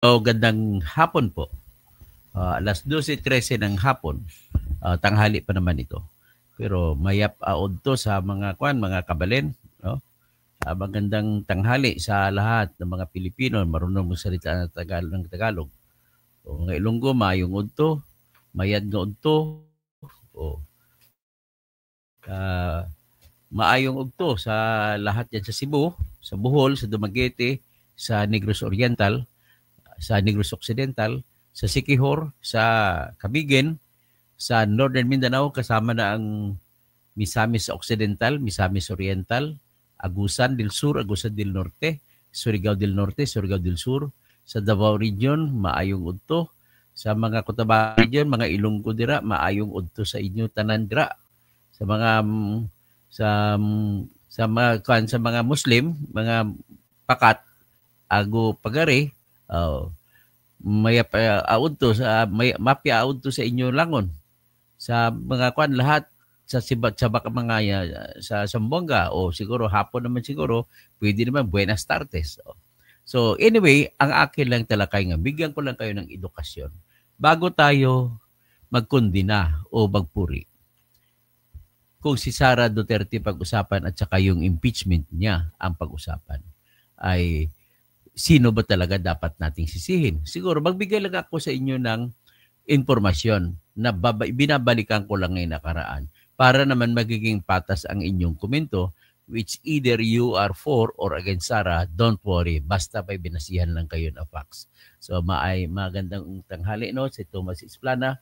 Gandang hapon po. Alas 12:13 ng hapon. Tanghali pa naman ito. Pero mayap aod to sa mga kabalen, no? Magandang tanghali sa lahat ng mga Pilipino marunong magsalita ng Tagalog. O nga Ilonggo maayong udto, mayad nga udto. O ah, maayong udto sa lahat yan sa Cebu, sa Bohol, sa Dumaguete, sa Negros Oriental, sa Negros Occidental, sa Siquijor, sa Cavite, sa Northern Mindanao kasama na ang Misamis Occidental, Misamis Oriental, Agusan del Sur, Agusan del Norte, Surigao del Norte, Surigao del Sur, sa Davao Region, maayong udto. Sa mga Cotabato Region, mga Ilonggo dira, maayong udto sa inyo tanan dira. Sa mga sa mga Muslim, mga pakat ago pagari, aud to sa mapya aud to sa inyo langon. Sa mga lahat sa baka mga sa Zamboanga o siguro hapon naman siguro pwede naman buenas tardes. So anyway, ang akin lang talakay nga bigyan ko lang kayo ng edukasyon bago tayo magkundina o magpuri. Kung si Sara Duterte pag-usapan at saka yung impeachment niya ang pag-usapan, ay sino ba talaga dapat nating sisihin? Siguro magbigay lang ako sa inyo ng informasyon na binabalikan ko lang ngayon nakaraan para naman magiging patas ang inyong komento, which either you are for or against Sara, don't worry. Basta may binasihan lang kayo ng facts. So magandang tanghali no si Thomas Isplana.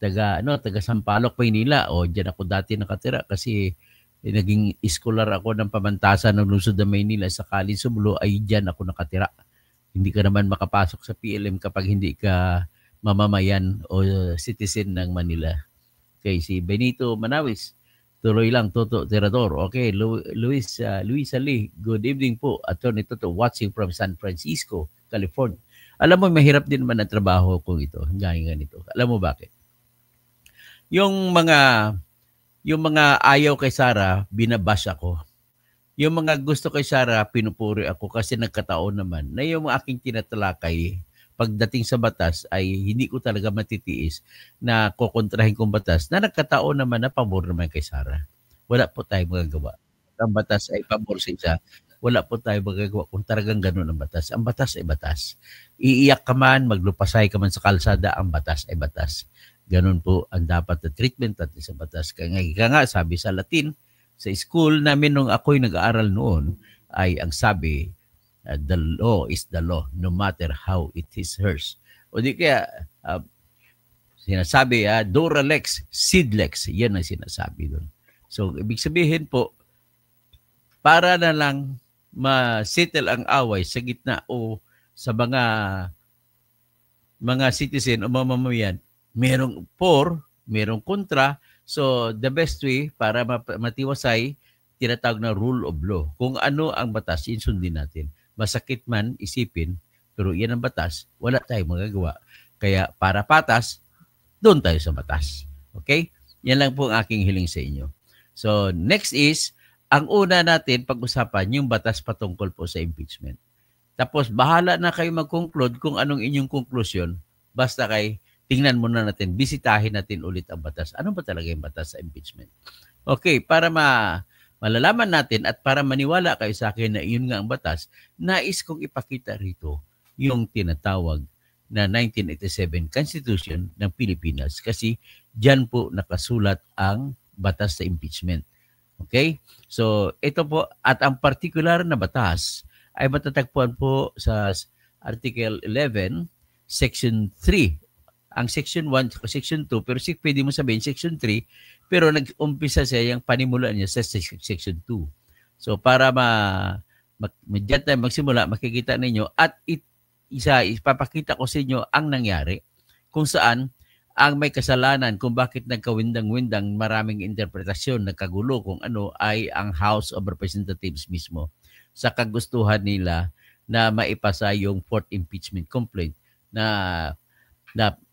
Taga Sampaloc, Maynila. O diyan ako dati nakatira kasi naging scholar ako ng pamantasan ng lungsod ng Maynila sa Calin Sublo ay diyan ako nakatira. Hindi ka naman makapasok sa PLM kapag hindi ka mamamayan o citizen ng Manila. Okay, si Benito Manawis. Tuloy lang, Toto Tirador. Okay, Luis Ali. Good evening po. Attorney Toto, watching from San Francisco, California. Alam mo, mahirap din naman ang trabaho ko ito. Hanggang ganito. Alam mo bakit? Yung mga ayaw kay Sara, binabash ako. Yung mga gusto kay Sara, pinupuri ako kasi nagkataon naman na yung aking tinatalakay pagdating sa batas ay hindi ko talaga matitiis na kukontrahin kong batas na nagkataon naman na pabor naman kay Sara. Wala po tayong magagawa. Ang batas ay pabor sa isa. Wala po tayong magagawa kung talagang ganun ang batas. Ang batas ay batas. Iiyak ka man, maglupasay ka man sa kalsada, ang batas ay batas. Ganun po ang dapat na treatment natin sa batas. Kaya nga, sabi sa Latin, sa school namin nung ako'y nag-aaral noon, ay ang sabi, the law is the law, no matter how it is hers. O di kaya, sinasabi, Dura Lex, Sid Lex, yan ang sinasabi doon. So, ibig sabihin po, para na lang ma-settle ang away sa gitna o sa mga citizen o mamamayan, merong for, merong kontra. So, the best way para matiwasay, tinatawag na rule of law. Kung ano ang batas, insundin natin. Masakit man isipin, pero yan ang batas, wala tayong magagawa. Kaya para patas, doon tayo sa batas. Okay? Yan lang po ang aking hiling sa inyo. So, next is, ang una natin pag-usapan yung batas patungkol po sa impeachment. Tapos, bahala na kayo mag-conclude kung anong inyong konklusyon. Basta tingnan muna natin, bisitahin natin ulit ang batas. Ano ba talaga yung batas sa impeachment? Okay, para malalaman natin at para maniwala kayo sa akin na iyon nga ang batas, nais kong ipakita rito yung tinatawag na 1987 Constitution ng Pilipinas kasi dyan po nakasulat ang batas sa impeachment. Okay? So, ito po, at ang particular na batas ay matatagpuan po sa Article 11, Section 3. Ang Section 1, Section 2, pero pwede mo sabihin Section 3, pero nag-umpisa siya yung panimulaan niya sa Section 2. So, para dyan tayo magsimula, makikita ninyo at ipapakita ko sa inyo ang nangyari kung saan ang may kasalanan kung bakit nagkawindang-windang maraming interpretasyon, nagkagulo kung ano ay ang House of Representatives mismo sa kagustuhan nila na maipasa yung fourth impeachment complaint na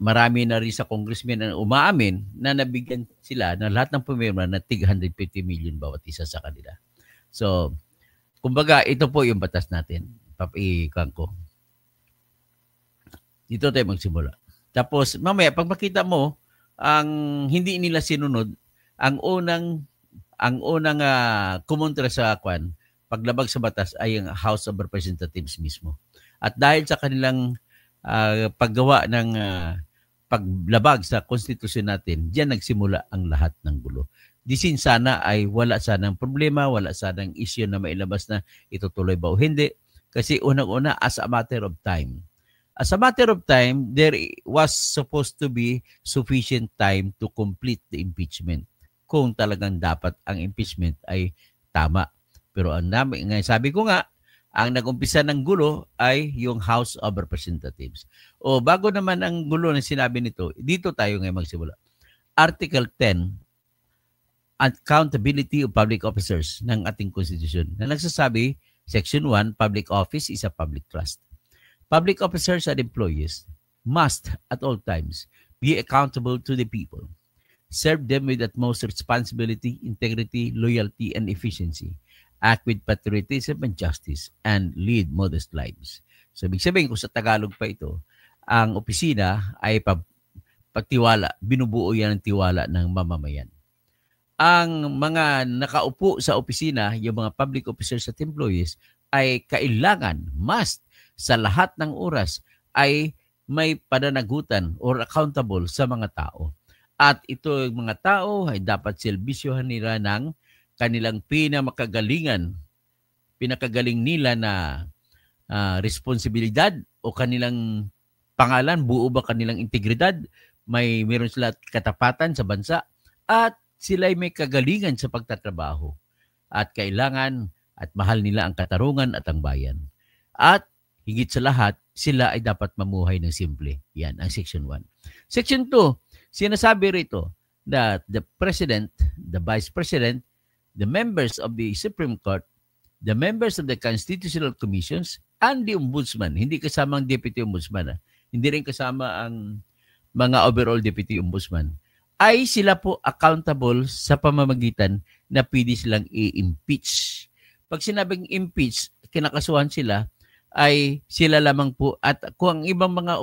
marami na rin sa congressmen na umaamin na nabigyan sila na lahat ng pumirma na tig 150 million bawat isa sa kanila. So, kumbaga, ito po yung batas natin. Papikan ko. Dito tayo magsimula. Tapos mamaya pag makita mo ang hindi nila sinunod, ang unang kumontra sa kwan, paglabag sa batas ay ang House of Representatives mismo. At dahil sa kanilang paggawa ng paglabag sa konstitusyon natin, diyan nagsimula ang lahat ng gulo. Disin sana ay wala sanang problema, wala sanang issue na mailabas na itutuloy ba o hindi. Kasi unang-una, as a matter of time. As a matter of time, there was supposed to be sufficient time to complete the impeachment kung talagang dapat ang impeachment ay tama. Pero sabi ko nga, ang nag-umpisa ng gulo ay yung House of Representatives. O bago naman ang gulo na sinabi nito, dito tayo ngayon magsimula. Article 10, Accountability of Public Officers ng ating Constitution na nagsasabi, Section 1, Public Office is a public trust. Public officers and employees must at all times be accountable to the people, serve them with utmost responsibility, integrity, loyalty, and efficiency, act with patriotism and justice, and lead modest lives. So, ibig sabihin, kung sa Tagalog pa ito, ang opisina ay pagtiwala, binubuo yan ng tiwala ng mamamayan. Ang mga nakaupo sa opisina, yung mga public officers at employees, ay kailangan, must, sa lahat ng oras, ay may pananagutan or accountable sa mga tao. At ito yung mga tao ay dapat silbisyohan nila ng kanilang pinakagaling nila na responsibilidad o kanilang pangalan, buo ba kanilang integridad, meron sila katapatan sa bansa, at sila ay may kagalingan sa pagtatrabaho. At kailangan at mahal nila ang katarungan at ang bayan. At higit sa lahat, sila ay dapat mamuhay ng simple. Yan, ang Section 1. Section 2, sinasabi rito that the President, the Vice President, the members of the Supreme Court, the members of the Constitutional Commissions, and the Ombudsman, hindi kasama ang Deputy Ombudsman, hindi rin kasama ang mga overall Deputy Ombudsman, ay sila po accountable sa pamamagitan na pwede silang i-impeach. Pag sinabing impeach, kinakasuhan sila, ay sila lamang po, at kung ang ibang mga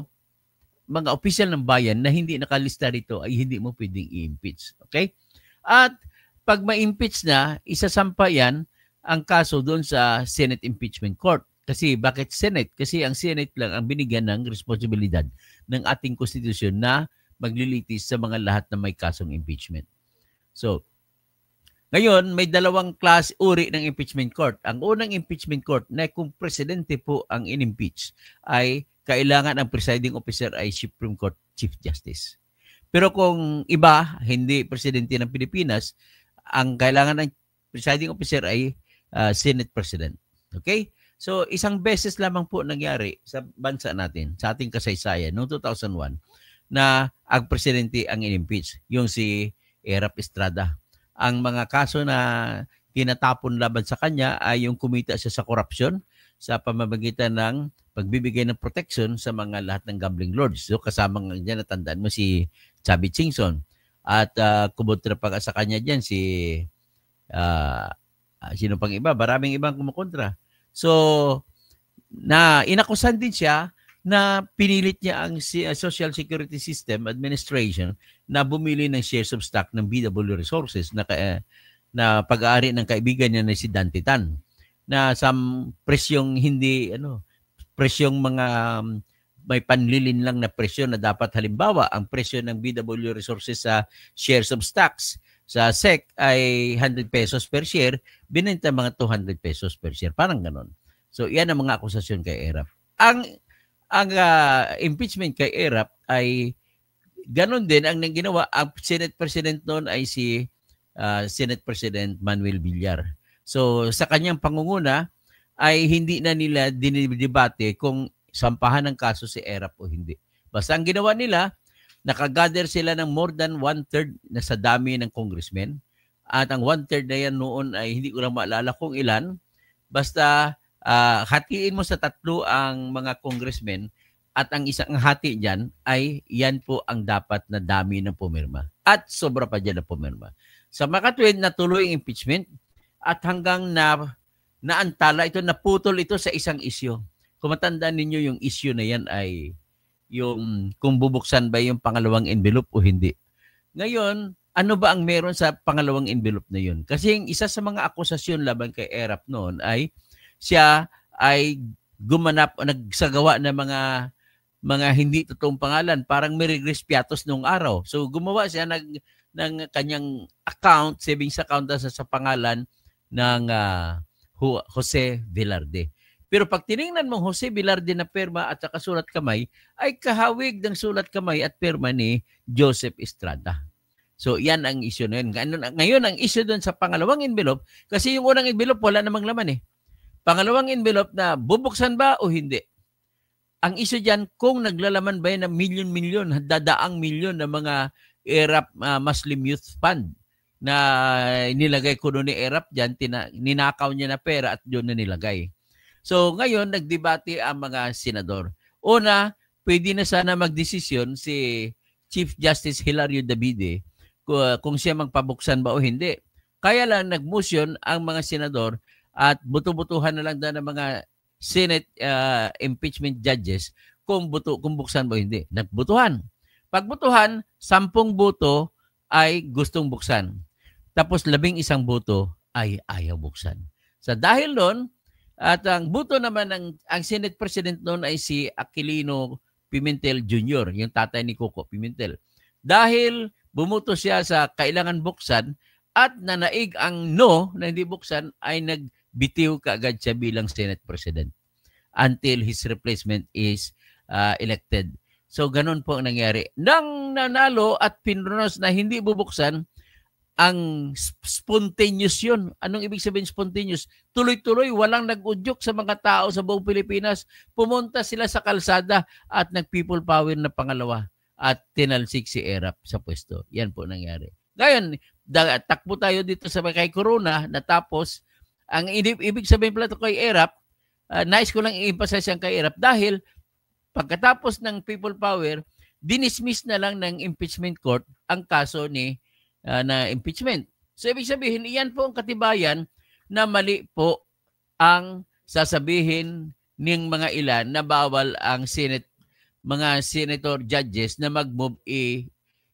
opisyal ng bayan na hindi nakalista rito ay hindi mo pwedeng i-impeach. Okay? At pag ma-impeach na, isasampa yan ang kaso doon sa Senate Impeachment Court. Kasi bakit Senate? Kasi ang Senate lang ang binigyan ng responsibilidad ng ating konstitusyon na maglilitis sa mga lahat na may kasong impeachment. So, ngayon, may dalawang uri ng impeachment court. Ang unang impeachment court na kung presidente po ang in-impeach ay kailangan ang presiding officer ay Supreme Court Chief Justice. Pero kung iba, hindi presidente ng Pilipinas, ang kailangan ng presiding officer ay Senate President. Okay? So, isang beses lamang po nangyari sa bansa natin, sa ating kasaysayan, noong 2001, na ang presidente ang in-impeach, yung si Erap Estrada. Ang mga kaso na tinatapon laban sa kanya ay yung kumita siya sa korupsyon sa pamamagitan ng pagbibigay ng protection sa mga lahat ng gambling lords. So kasama nga dyan, natandaan mo si Chubby Chingson. At kumontra pa sa kanya dyan si sino pang iba, maraming ibang kumukontra. So inakusan din siya na pinilit niya ang Social Security System Administration na bumili ng shares of stock ng BW Resources na pag-aari ng kaibigan niya na si Dante Tan, na sa presyong presyong mga may panlilin lang na presyo na dapat, halimbawa, ang presyo ng BW Resources sa shares of stocks sa SEC ay 100 pesos per share, binenta mga 200 pesos per share. Parang ganon. So, yan ang mga akusasyon kay Erap. Ang impeachment kay Erap ay ganon din ang ginawa. Ang Senate President noon ay si Senate President Manuel Villar. So sa kanyang pangunguna ay hindi na nila dinidebate kung sampahan ng kaso si Erap o hindi. Basta ang ginawa nila, nakagather sila ng more than 1/3 na sa dami ng congressmen. At ang 1/3 na yan noon ay hindi ko lang maalala kung ilan. Basta hatiin mo sa 3 ang mga congressmen at ang isang hati dyan ay yan po ang dapat na dami ng pumirma. At sobra pa dyan na pumirma. Sa makatwid, natuloy ang impeachment at hanggang naantala ito, naputol ito sa isang isyu. Kung matandaan ninyo yung issue na yan ay yung kung bubuksan ba yung pangalawang envelope o hindi. Ngayon, ano ba ang meron sa pangalawang envelope na yun? Kasi yung isa sa mga akusasyon laban kay Erap noon ay siya ay gumanap o nagsagawa ng mga hindi totoong pangalan, parang Merigris Piatos noong araw. So gumawa siya ng kanyang account, savings account sa pangalan ng Jose Velarde. Pero pag tiningnan mo Jose Velarde na perma at saka sulat kamay, ay kahawig ng sulat kamay at perma ni Joseph Estrada. So yan ang issue na yun. Ngayon ang issue doon sa pangalawang envelope, kasi yung unang envelope wala namang laman eh. Pangalawang envelope na bubuksan ba o hindi? Ang issue dyan, kung naglalaman ba yan ng milyon-milyon, dadaang milyon ng mga Erap Muslim Youth Fund na nilagay ko doon ni Erap dyan, ninakaw niya na pera at doon na nilagay. So ngayon, nagdebate ang mga senador. Una, pwede na sana magdesisyon si Chief Justice Hilario Davide kung siya magpabuksan ba o hindi. Kaya lang nag-motion ang mga senador at buto-butuhan na lang daw ng mga Senate impeachment judges kung buksan ba o hindi. Nagbutuhan. Pagbutuhan, 10 boto ay gustong buksan. Tapos 11 boto ay ayaw buksan. So dahil doon, at ang boto naman ang Senate President noon ay si Aquilino Pimentel Jr., yung tatay ni Coco Pimentel. Dahil bumuto siya sa kailangan buksan at nanaig ang no na hindi buksan, ay nagbitiw kaagad siya bilang Senate President until his replacement is elected. So ganun po ang nangyari. Nang nanalo at pinronos na hindi bubuksan, ang spontaneous yun. Anong ibig sabihin spontaneous? Tuloy-tuloy, walang nag-udyok sa mga tao sa buong Pilipinas. Pumunta sila sa kalsada at nag-people power na pangalawa at tinalsik si Erap sa pwesto. Yan po nangyari. Ngayon, takbo tayo dito sa kay Corona, natapos. Ang ibig sabihin pala ito kay Erap, nais ko lang i-emphasize ang kay Erap dahil pagkatapos ng people power, dinismiss na lang ng impeachment court ang kaso ni na impeachment. So ibig sabihin, iyan po ang katibayan na mali po ang sasabihin ng mga ilan na bawal ang mga senator judges na mag-move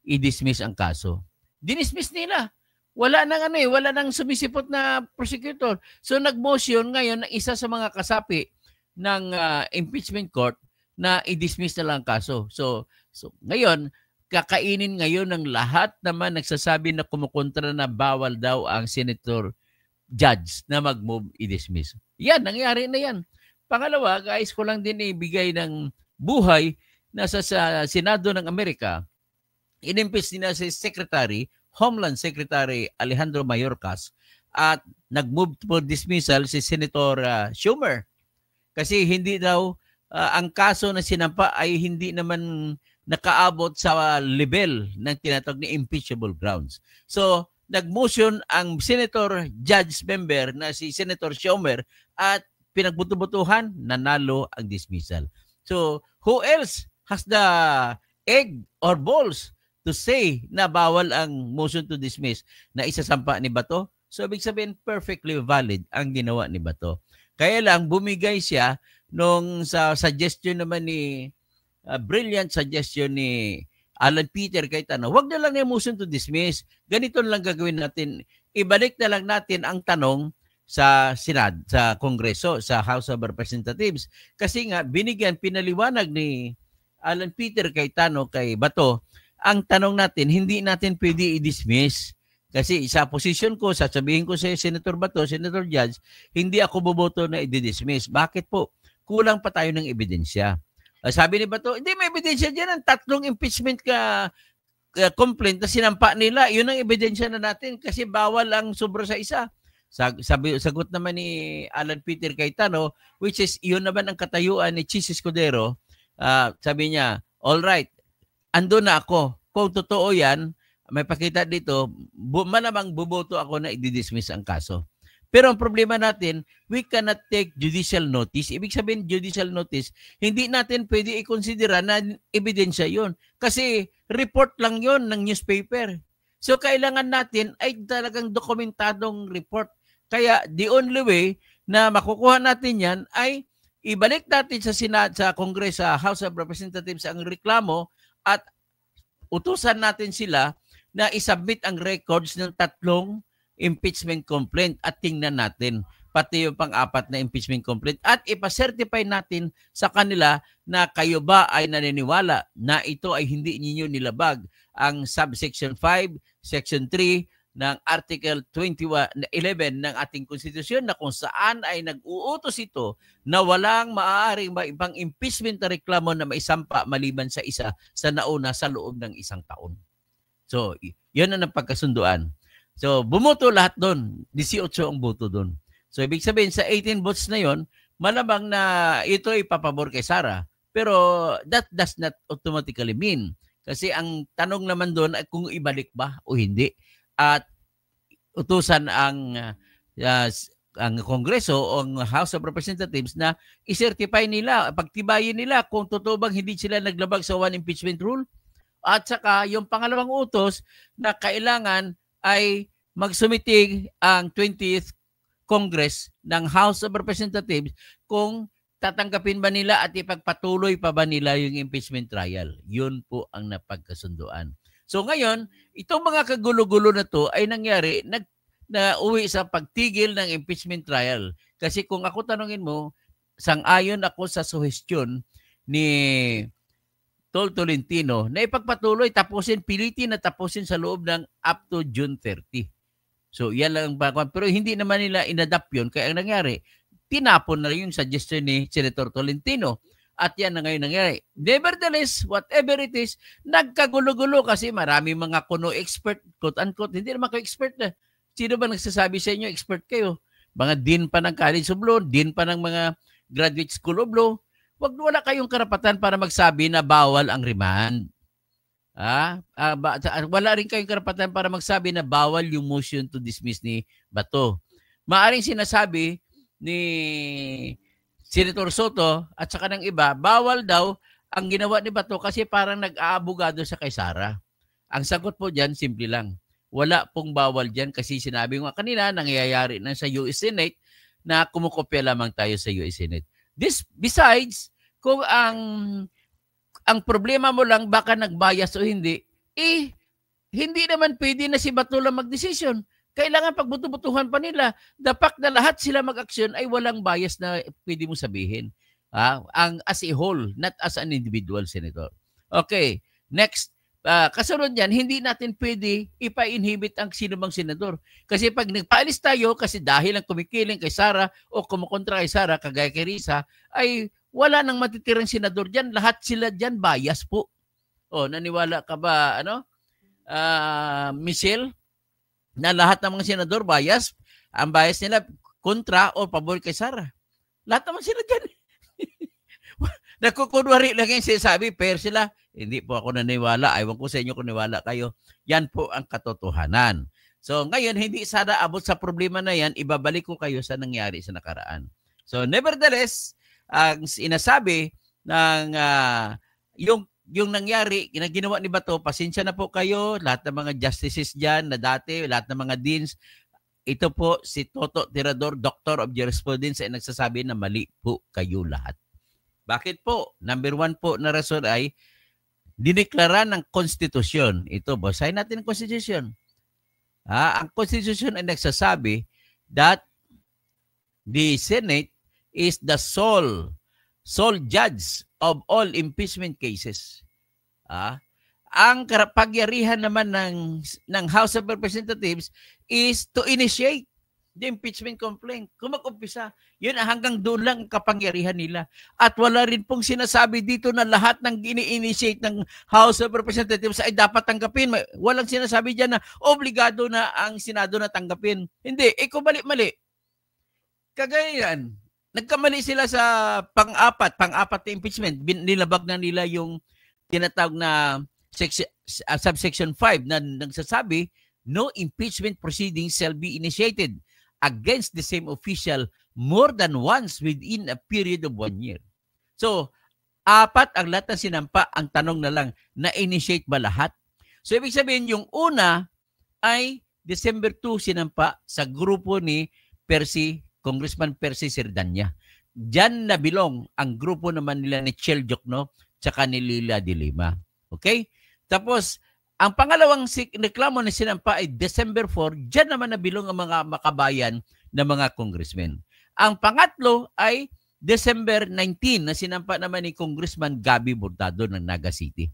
i-dismiss ang kaso. Dinismiss nila. Wala nang sumisipot na prosecutor. So nag-motion ngayon ng isa sa mga kasapi ng impeachment court na i-dismiss na lang ang kaso. So ngayon, kakainin ngayon ng lahat naman nagsasabi na kumukontra na bawal daw ang senator judge na mag-move i-dismiss. Yan, nangyari na yan. Pangalawa, guys, ko lang din ibigay ng buhay na sa Senado ng Amerika, inimpeach nila si Homeland Secretary Alejandro Mayorkas at nag-move for dismissal si Senator Schumer. Kasi hindi daw ang kaso na sinampa ay hindi naman nakaabot sa level ng tinatawag ni impeachable grounds. So, nag-motion ang senator judge member na si Senator Schumer at pinagbuto-butuhan, nanalo ang dismissal. So, who else has the egg or balls to say na bawal ang motion to dismiss na isasampa ni Bato? So, ibig sabihin, perfectly valid ang ginawa ni Bato. Kaya lang, bumigay siya nung sa suggestion naman ni brilliant suggestion ni Alan Peter Cayetano, wag na lang yung motion to dismiss. Ganito lang gagawin natin. Ibalik na lang natin ang tanong sa Senado, sa Kongreso, sa House of Representatives. Kasi nga, pinaliwanag ni Alan Peter Cayetano kay Bato, ang tanong natin, hindi natin pwede i-dismiss. Kasi sa position ko, sasabihin ko sa Senator Bato, Senator Judge, hindi ako boboto na i-dismiss. Bakit po? Kulang pa tayo ng ebidensya. Sabi ni Bato, hindi may ebidensya dyan. Ang 3 impeachment complaint na sinampa nila. Yun ang ebidensya na natin kasi bawal ang sobra sa isa. Sagot naman ni Alan Peter Cayetano, which is yun naman ang katayuan ni Chis Escudero. Sabi niya, all right, ando na ako. Kung totoo yan, may pakita dito, malamang buboto ako na i-dismiss ang kaso. Pero ang problema natin, we cannot take judicial notice. Ibig sabihin, judicial notice, hindi natin pwede i-considera na ebidensya yon. Kasi report lang yon ng newspaper. So kailangan natin ay talagang dokumentadong report. Kaya the only way na makukuha natin yan ay ibalik natin sa Senado, sa Congress, sa House of Representatives ang reklamo at utusan natin sila na isubmit ang records ng 3 impeachment complaint at tingnan natin pati yung pang-4 na impeachment complaint at ipacertify natin sa kanila na kayo ba ay naniniwala na ito ay hindi ninyo nilabag ang subsection 5, section 3 ng Article 11 ng ating konstitusyon na kung saan ay nag-uutos ito na walang maaaring ibang impeachment na reklamo na maisampa maliban sa isa sa nauna sa loob ng 1 taon. So, yun ang napagkasunduan. So, bumoto lahat doon. 18 ang boto doon. So, ibig sabihin sa 18 votes na yon, malamang na ito ay papabor kay Sara. Pero that does not automatically mean. Kasi ang tanong naman doon ay kung ibalik ba o hindi. At utusan ang Kongreso o ang House of Representatives na i-certify nila, pagtibayin nila kung totoo bang hindi sila naglabag sa one impeachment rule. At saka yung pangalawang utos na kailangan ay magsumitig ang 20th Congress ng House of Representatives kung tatanggapin ba nila at ipagpatuloy pa ba nila yung impeachment trial. Yun po ang napagkasunduan. So ngayon, itong mga kagulo-gulo na to ay nangyari na uwi sa pagtigil ng impeachment trial. Kasi kung ako tanungin mo, sang-ayon ako sa suhestyon ni Tol Tolentino na ipagpatuloy, pilitin na tapusin sa loob ng up to June 30. So, yan lang ang background. Pero hindi naman nila inadapt yun. Kaya ang nangyari, tinapon na yung suggestion ni Senator Tolentino. At yan na ngayon nangyari. Nevertheless, whatever it is, nagkagulo-gulo kasi marami mga kuno expert, quote-unquote. Hindi naman kayo expert na. Sino ba nagsasabi sa inyo, expert kayo? Mga dean pa ng College of Law, dean pa ng mga Graduate School of Law. Wala kayong karapatan para magsabi na bawal ang remand. Wala rin kayong karapatan para magsabi na bawal yung motion to dismiss ni Bato. Maaring sinasabi ni Senator Soto at saka ng iba, bawal daw ang ginawa ni Bato kasi parang nag-aabogado sa kay Sara. Ang sagot po dyan, simple lang. Wala pong bawal dyan kasi sinabi ko kanina, nangyayari na sa US Senate na kumukopya lamang tayo sa US Senate. Besides, kung ang problema mo lang baka nagbias o hindi, hindi naman pwede na si Bato lang mag-desisyon. Kailangan pagbuto-butuhan pa nila. The fact na lahat sila mag-aksyon ay walang bias na pwede mo sabihin. As a whole, not as an individual, Senator. Okay, next. Kasunod yan, hindi natin pwede ipa-inhibit ang sinumang senador. Kasi pag nagpaalis tayo, kasi dahil ang kumikiling kay Sara o kumukontra kay Sara, kagaya kay Risa, ay wala nang matitirang senador dyan. Lahat sila dyan bias po. Naniwala ka ba, Michelle, na lahat ng mga senador bias? Ang bias nila kontra o pabor kay Sara. Lahat naman sila dyan. Nagkukunwari lang yung sinasabi, fair sila. Hindi po ako naniwala. Ayaw ko sa inyo kung niwala kayo. Yan po ang katotohanan. So ngayon, hindi sana abot sa problema na yan, ibabalik ko kayo sa nangyari sa nakaraan. So nevertheless, ang inasabi ng yung nangyari, ginawa ni Bato, pasensya na po kayo, lahat ng mga justices dyan na dati, lahat ng mga deans, ito po si Toto Tirador, Doctor of Jurisprudence, ay nagsasabi na mali po kayo lahat. Bakit po? Number 1 po na rason ay dineklara ng konstitusyon. Ito, basahin natin ang konstitusyon. Ang konstitusyon ay nagsasabi that the Senate is the sole judge of all impeachment cases. Ang kapagyarihan naman ng House of Representatives is to initiate the impeachment complaint. Kung mag-umpisa, yun hanggang doon lang ang kapangyarihan nila. At wala rin pong sinasabi dito na lahat ng ini-initiate ng House of Representatives ay dapat tanggapin. Walang sinasabi dyan na obligado na ang Senado na tanggapin. Hindi, kung mali-mali. Kagaya yan, nagkamali sila sa pang-apat na impeachment. Nilabag na nila yung tinatawag na subsection 5 na nagsasabi, no impeachment proceedings shall be initiated against the same official more than once within a period of 1 year. So, 4 ang lahat ng sinampa. Ang tanong na lang, na-initiate ba lahat? So, ibig sabihin, yung una ay December 2 sinampa sa grupo ni Congressman Percy Serdanya. Diyan nabilong ang grupo naman nila ni Chel Jokno tsaka ni Lila de Lima. Okay? Tapos, ang pangalawang reklamo na sinampa ay December 4, diyan naman nabilong ang mga makabayan na mga congressmen. Ang pangatlo ay December 19 na sinampa naman ni Congressman Gabby Bordado ng Naga City.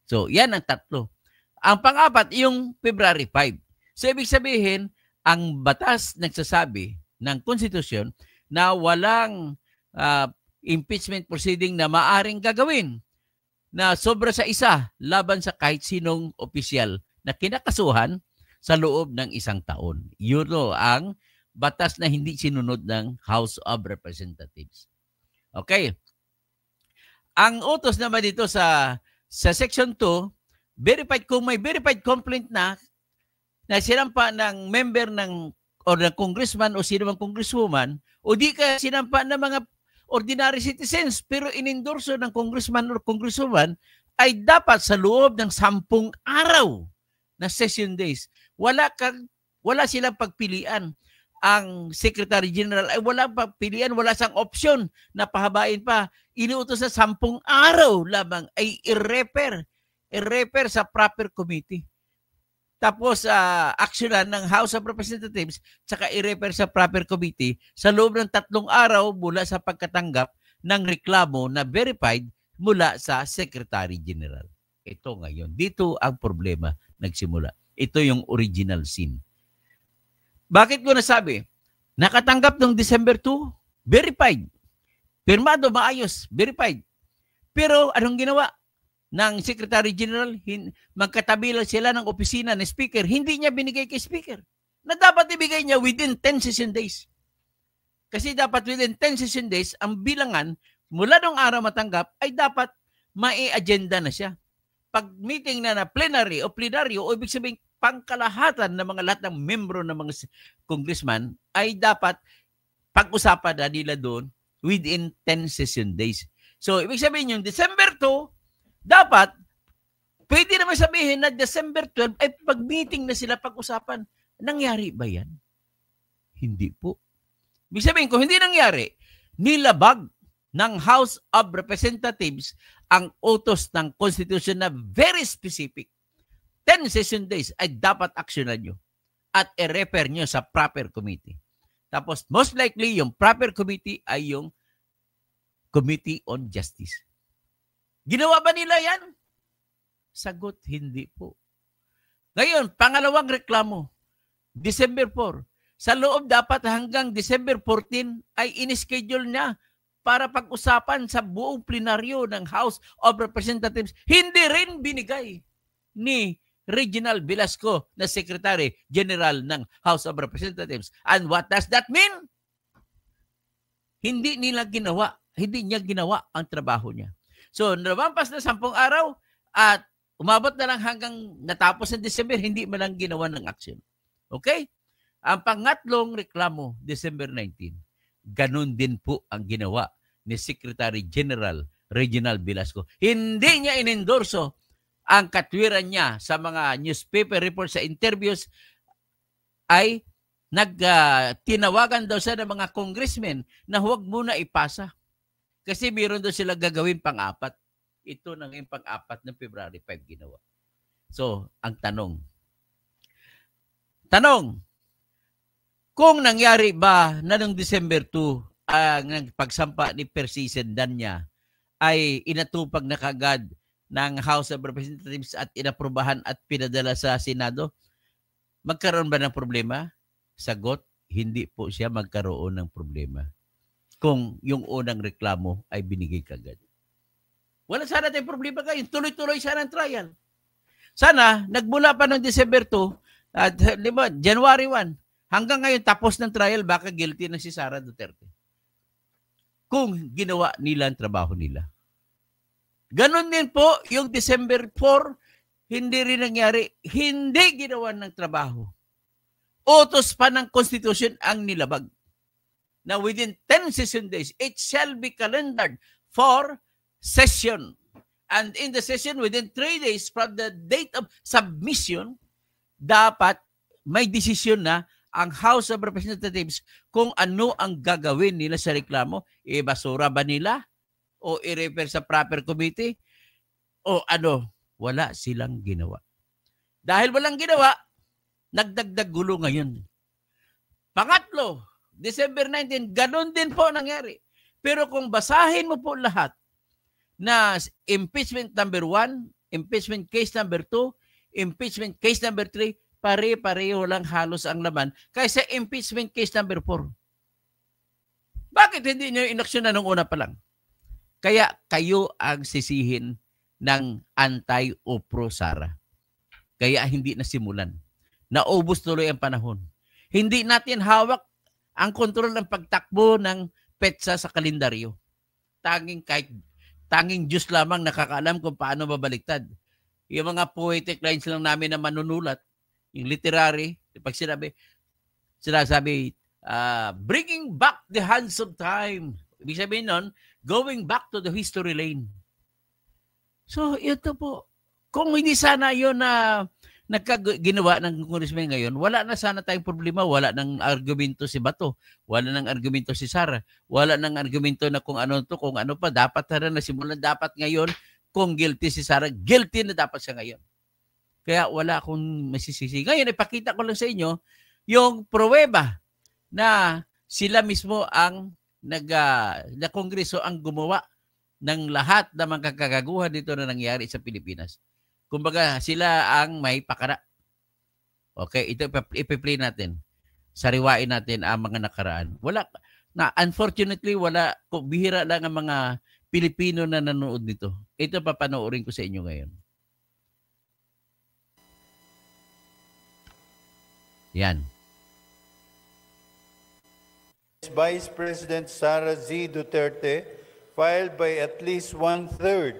So, yan ang tatlo. Ang pang-apat, yung February 5. So, ibig sabihin, ang batas nagsasabi ng konstitusyon na walang impeachment proceeding na maaring gagawin na sobra sa isa laban sa kahit sinong opisyal na kinakasuhan sa loob ng isang taon. Yun ang batas na hindi sinunod ng House of Representatives. Okay. Ang utos naman dito sa Section 2, verified kung may verified complaint na sinampa ng member ng o ng congressman o sino mang congresswoman o di ka sinampa ng mga ordinary citizens pero inendorso ng congressman or congresswoman ay dapat sa loob ng 10 araw na session days. Wala silang pagpilian. Ang Secretary General ay wala pagpilian, wala sang option na pahabain pa. Inuutos sa 10 araw lamang ay i-refer sa proper committee. Tapos aksyonan ng House of Representatives tsaka i-refer sa proper committee sa loob ng 3 araw mula sa pagkatanggap ng reklamo na verified mula sa Secretary General. Ito ngayon. Dito ang problema nagsimula. Ito yung original sin. Bakit ko nasabi? Nakatanggap ng December 2, verified. Pirmado, maayos, verified. Pero anong ginawa ng Secretary General? Magkatabi lang sila ng opisina ng Speaker. Hindi niya binigay kay Speaker. Na dapat ibigay niya within 10 session days. Kasi dapat within 10 session days, ang bilangan mula nung araw matanggap ay dapat mai-agenda na siya. Pag meeting na plenary o plenaryo, o ibig sabihin pangkalahatan ng mga lahat ng membro ng mga congressman ay dapat pag-usapan na nila doon within 10 session days. So, ibig sabihin yung December 2, dapat, pwede naman sabihin na December 12 ay pag-meeting na sila pag-usapan. Nangyari ba yan? Hindi po. Ibig sabihin, kung hindi nangyari, nilabag ng House of Representatives ang utos ng Constitution na very specific. 10 session days ay dapat aksyonan nyo at i-refer nyo sa proper committee. Tapos, most likely, yung proper committee ay yung Committee on Justice. Ginawa ba nila yan? Sagot, hindi po. Ngayon, pangalawang reklamo, December 4. Sa loob dapat hanggang December 14 ay in-schedule niya para pag-usapan sa buong plenaryo ng House of Representatives. Hindi rin binigay ni Reginald Velasco na Secretary General ng House of Representatives. And what does that mean? Hindi niya ginawa ang trabaho niya. So, lumampas na 10 araw at umabot na lang hanggang natapos ng December, hindi man lang ginawa ng aksyon. Okay? Ang pangatlong reklamo, December 19. Ganun din po ang ginawa ni Secretary General Reginald Velasco. Hindi niya inendorso ang katwiran niya sa mga newspaper reports sa interviews ay tinawagan daw siya ng mga congressmen na huwag muna ipasa. Kasi meron daw sila gagawin pang-apat. Ito na yung pang-apat ng February 5 ginawa. So, ang tanong, kung nangyari ba na noong December 2 ang pagsampa ni Percy Sendanya ay inatupag na kagad ng House of Representatives at inaprubahan at pinadala sa Senado, magkaroon ba ng problema? Sagot, hindi po siya magkaroon ng problema kung yung unang reklamo ay binigay kagad. Wala sana tayong problema kayo. Tuloy-tuloy sana ang trial. Sana, nagmula pa ng December 2 at January 1, hanggang ngayon tapos ng trial, baka guilty na si Sara Duterte. Kung ginawa nila ang trabaho nila. Ganon din po yung December 4, hindi rin nangyari. Hindi ginawa ng trabaho. Utos pa ng Constitution ang nilabag. Now, within 10 session days, it shall be calendared for session. And in the session, within 3 days from the date of submission, dapat may desisyon na ang House of Representatives kung ano ang gagawin nila sa reklamo. Ibasura ba nila? O i-refer sa proper committee? O ano? Wala silang ginawa. Dahil walang ginawa, nagdagdag gulo ngayon. Pangatlo, December 19, ganun din po nangyari. Pero kung basahin mo po lahat na impeachment number 1, impeachment case number 2, impeachment case number 3, pare-pareho lang halos ang laman kaysa impeachment case number 4. Bakit hindi nyo inaksyonan nung una pa lang? Kaya kayo ang sisihin ng anti o pro Sara. Kaya hindi nasimulan. Naubos tuloy ang panahon. Hindi natin hawak ang kontrol ng pagtakbo ng petsa sa kalendaryo. Tanging Diyos lamang nakakaalam kung paano babaliktad. Yung mga poetic lines lang namin na manunulat, yung literary, pag sinasabi, bringing back the hands of time. Ibig sabihin nun, going back to the history lane. So, ito po. Kung hindi sana yun na ginawa ng congressman ngayon, wala na sana tayong problema. Wala nang argumento si Bato. Wala nang argumento si Sara. Wala nang argumento na kung ano to, kung ano pa. Dapat na simulan. Dapat ngayon, kung guilty si Sara, guilty na dapat siya ngayon. Kaya wala akong masisisi. Ngayon, ipakita ko lang sa inyo yung pruweba na sila mismo ang na kongreso ang gumawa ng lahat ng mga kagagaguhan dito na nangyari sa Pilipinas. Kumbaga, sila ang may pakara. Okay, ito ipi-play natin. Sariwain natin ang mga nakaraan. Unfortunately, bihira lang ang mga Pilipino na nanonood nito. Ito papanoorin ko sa inyo ngayon. Yan. Vice President Sara Z. Duterte filed by at least 1/3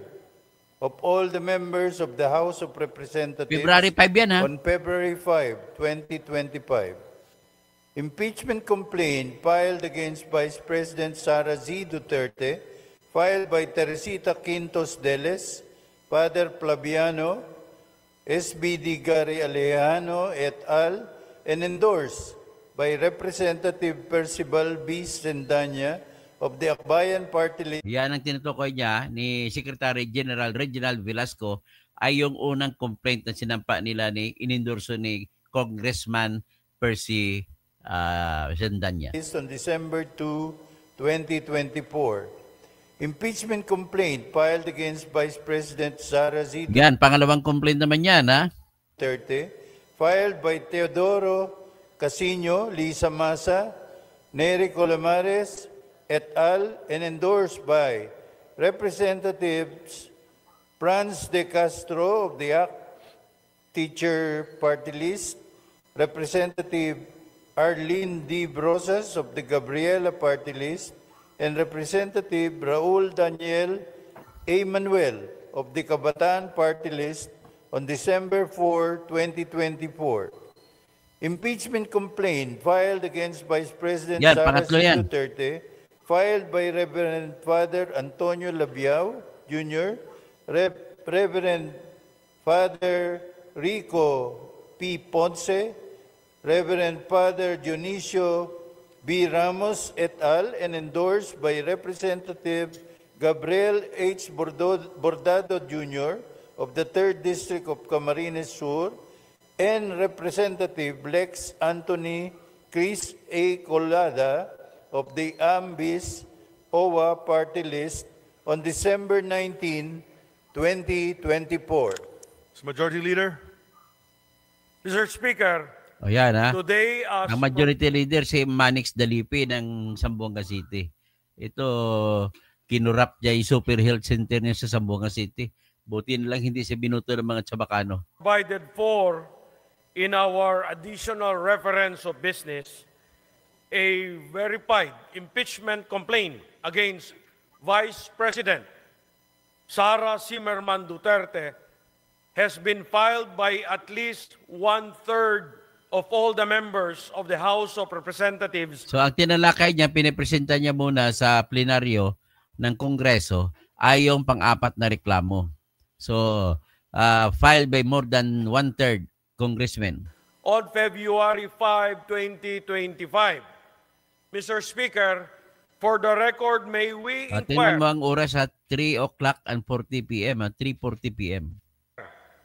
of all the members of the House of Representatives February 5 yan, ha? on February 5, 2025. Impeachment complaint filed against Vice President Sara Z. Duterte, filed by Teresita Quintos Deles, Father Flaviano, SBD Gary Alejano et al., and endorsed by Representative Percival B. Sendanya of the Akbayan Party List. Yan ang tinutukoy niya ni Secretary General Reginald Velasco ay yung unang complaint na sinampa nila inendorso ni Congressman Percy Sendanya. On December 2, 2024. Impeachment complaint filed against Vice President Sara Z. Yan, pangalawang complaint naman yan, ha? Duterte, filed by Teodoro Casino, Lisa Masa, Nery Colomares, et al., and endorsed by Representatives Franz de Castro of the ACT Teacher Party List, Representative Arlene D. Brosas of the Gabriela Party List, and Representative Raul Daniel A. Manuel of the Kabataan Party List on December 4, 2024. Impeachment complaint filed against Vice President Sara Z. Duterte, filed by Reverend Father Antonio Labiao Jr., Reverend Father Rico P. Ponce, Reverend Father Dionisio B. Ramos et al., and endorsed by Representative Gabriel H. Bordado Jr. of the 3rd District of Camarines Sur, and Representative Lex Anthony Chris A. Colada of the AMBIS OWA Party List on December 19, 2024. Majority Leader. Mr. Speaker, o yan, ha? Today, ang Majority Leader si Manix Dalipi ng Zamboanga City. Ito, kinurap niya yung Super Health Center niya sa Zamboanga City. Buti na lang hindi siya binuto ng mga Chabacano. Provided for in our additional reference of business, a verified impeachment complaint against Vice President Sara Zimmerman Duterte has been filed by at least 1/3 of all the members of the House of Representatives. So ang tinalakay niya, pinipresenta niya muna sa plenaryo ng Kongreso ay yung pang-apat na reklamo. So filed by more than 1/3 congressmen. on February 5, 2025. Mr. Speaker, for the record, may we Tingnan inquire mo ang oras at 3 o'clock and 40 p.m. 3:40 p.m.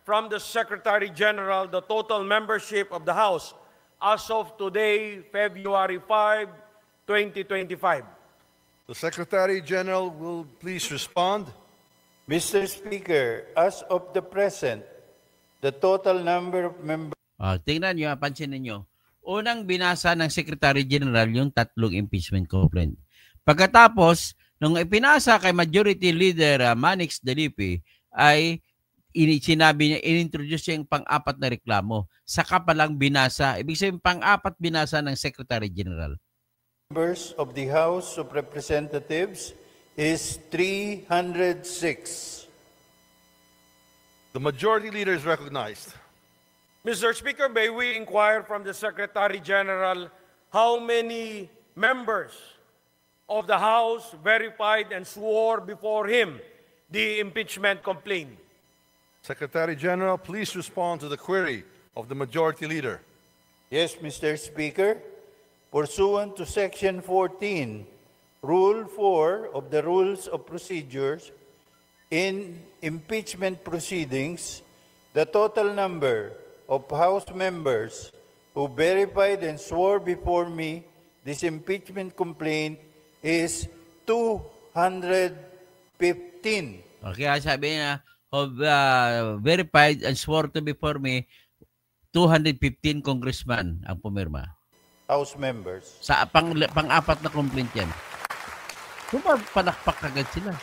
from the Secretary General the total membership of the House as of today, February 5, 2025. The Secretary General will please respond. Mr. Speaker, as of the present, the total number of members Tingnan nyo, pansin ninyo. Unang binasa ng Secretary General yung 3 impeachment complaint. Pagkatapos, nung ipinasa kay Majority Leader Manix Dalipi, ay sinabi niya, inintroduce niya yung pang-apat na reklamo. Saka palang binasa. Ibig sabihin, pang-apat binasa ng Secretary General. of the House of Representatives is 306. The Majority Leader is recognized. Mr. Speaker, may we inquire from the Secretary General how many members of the House verified and swore before him the impeachment complaint? Secretary General, please respond to the query of the Majority Leader. Yes, Mr. Speaker. Pursuant to Section 14, Rule 4 of the Rules of Procedures, in impeachment proceedings, the total number of House members who verified and swore before me this impeachment complaint is 215. Kaya sabi niya, verified and swore to before me, 215 congressman ang pumirma. House members. Sa pang-apat na complaint yan. Palakpak agad sila.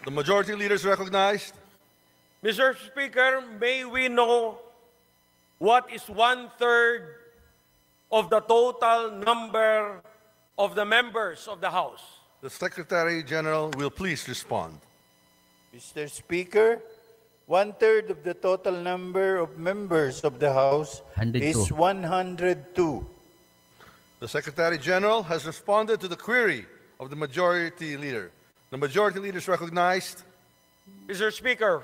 The Majority Leader is recognized. Mr. Speaker, may we know what is 1/3 of the total number of the members of the House? The Secretary General will please respond. Mr. Speaker, 1/3 of the total number of members of the House 102. is 102. The Secretary General has responded to the query of the Majority Leader. The Majority Leader is recognized. Mr. Speaker,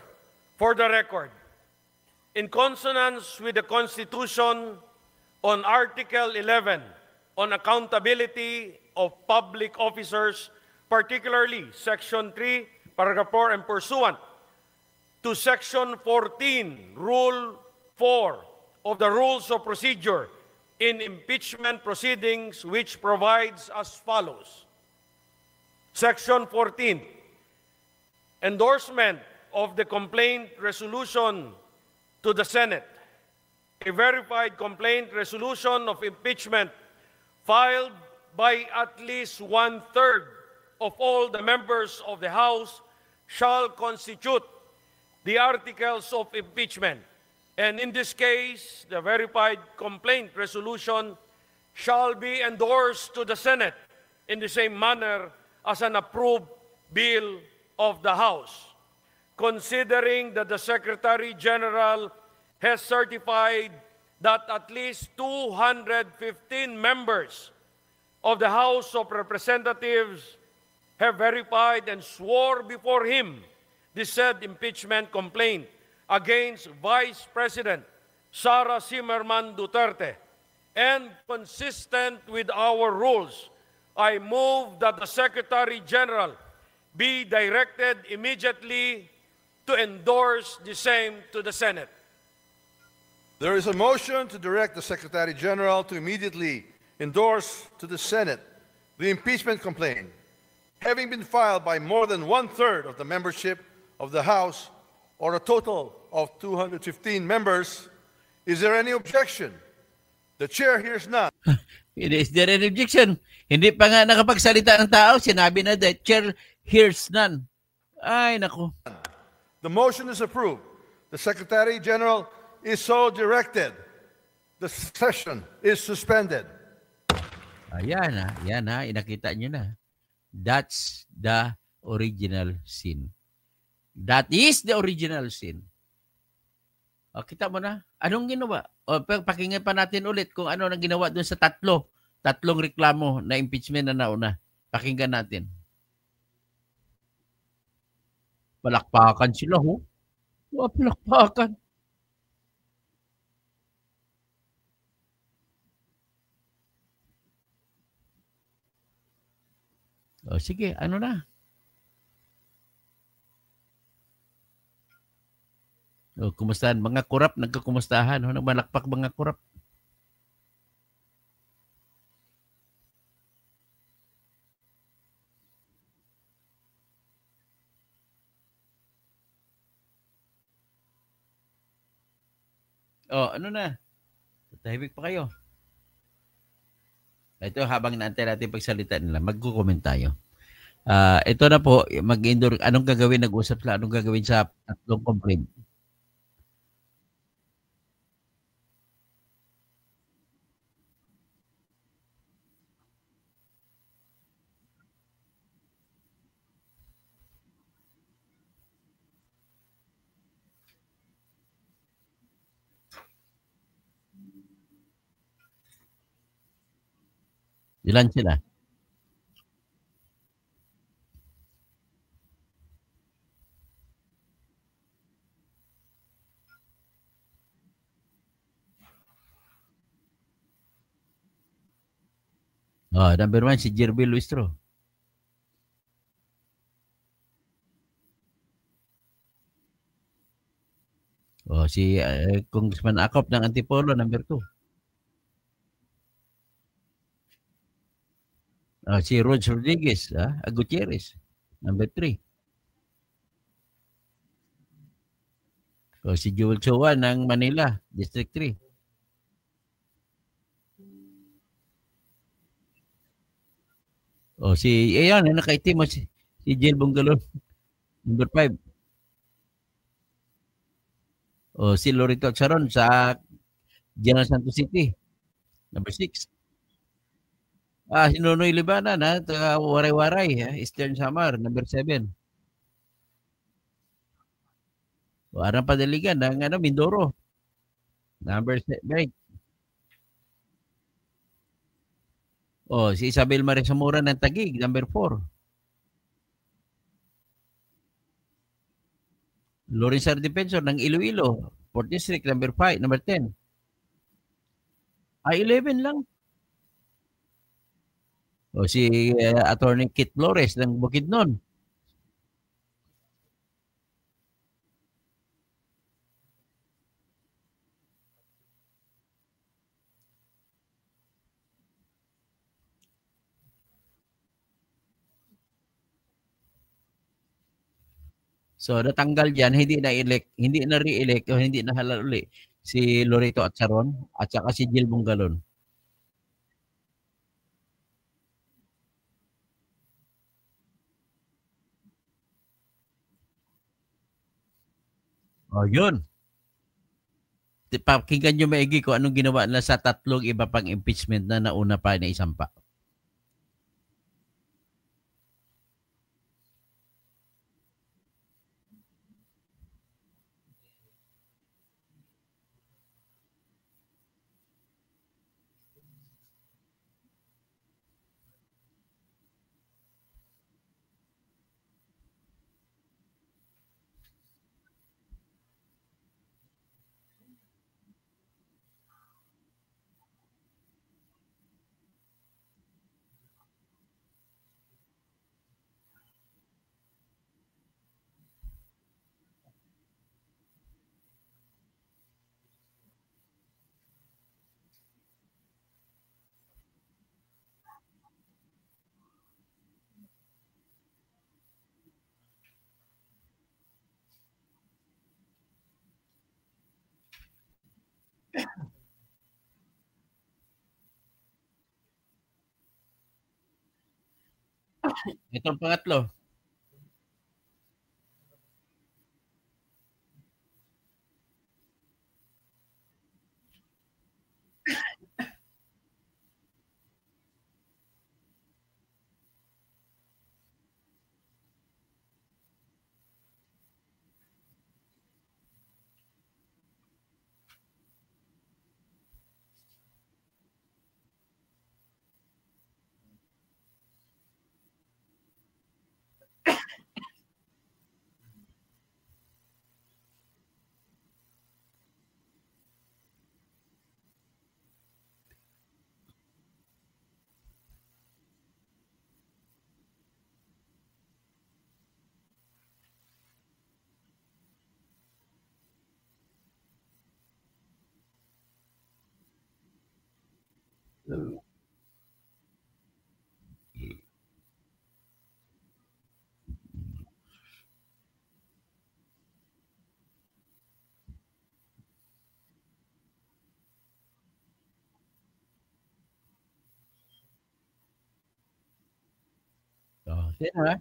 for the record, in consonance with the Constitution on Article 11 on accountability of public officers, particularly Section 3, Paragraph 4, and pursuant to Section 14, Rule 4 of the Rules of Procedure in impeachment proceedings, which provides as follows. Section 14, endorsement of the complaint resolution to the Senate. A verified complaint resolution of impeachment filed by at least 1/3 of all the members of the House shall constitute the articles of impeachment. And in this case, the verified complaint resolution shall be endorsed to the Senate in the same manner as an approved bill of the House. Considering that the Secretary General has certified that at least 215 members of the House of Representatives have verified and swore before him the said impeachment complaint against Vice President Sara Zimmerman Duterte, and consistent with our rules, I move that the Secretary General be directed immediately to endorse the same to the Senate. There is a motion to direct the Secretary General to immediately endorse to the Senate the impeachment complaint, having been filed by more than 1/3 of the membership of the House, or a total of 215 members. Is there any objection? The Chair hears none. Is there any objection? Hindi pa nga nakapagsalita ng tao, sinabi na the Chair hears none. Ay, naku. The motion is approved. The Secretary General is so directed. The session is suspended. Ayan na, inakita nyo na. That's the original sin. That is the original sin. O, kita mo na. Anong ginawa? O, pakinggan pa natin ulit kung ano nang ginawa dun sa tatlong reklamo na impeachment na nauna. Pakinggan natin. Palakpakan sila, ho. Palakpakan. O sige, ano na? O, kumustahan? Mga kurap, nagkakumustahan. O, nagmalakpak mga kurap. O, ano na? Tahimik pa kayo. Ito, habang naantay natin pagsalita nila, magko-comment tayo. Ito na po, mag-indoor. Anong gagawin? Nag-usap sila. Anong gagawin sa tatlong complaint? Ilan sila? Number one, si Jerby Luistro. Si Congressman Acop ng Antipolo, number two. Si Rog Rodriguez, Gutierrez, number three. Si Joel Chua ng Manila, District 3. Ayan, nakaitim mo si Jill Bungalon, number 5. Si Lorito Charon sa General Santos City, number 6. Si Nonoy Libanan, taga Waray-Waray, Eastern Samar, number 7. Arang Padaligan ng Mindoro, number 8. Si Isabel Maria Zamora ng Taguig, number 4. Lawrence R. Defensor ng Iloilo, 4th District, number 5, number 10. 11 lang. Si Attorney Kit Flores ng Bukidnon. Natanggal diyan, hindi na re-elect o hindi na halal uli si Lorito Atcharon at saka si Jill Bungalon. Yun. Pakinggan nyo maigi kung anong ginawa nila sa tatlong iba pang impeachment na nauna pa na isampa. Itong pangatlo. Oh, sino,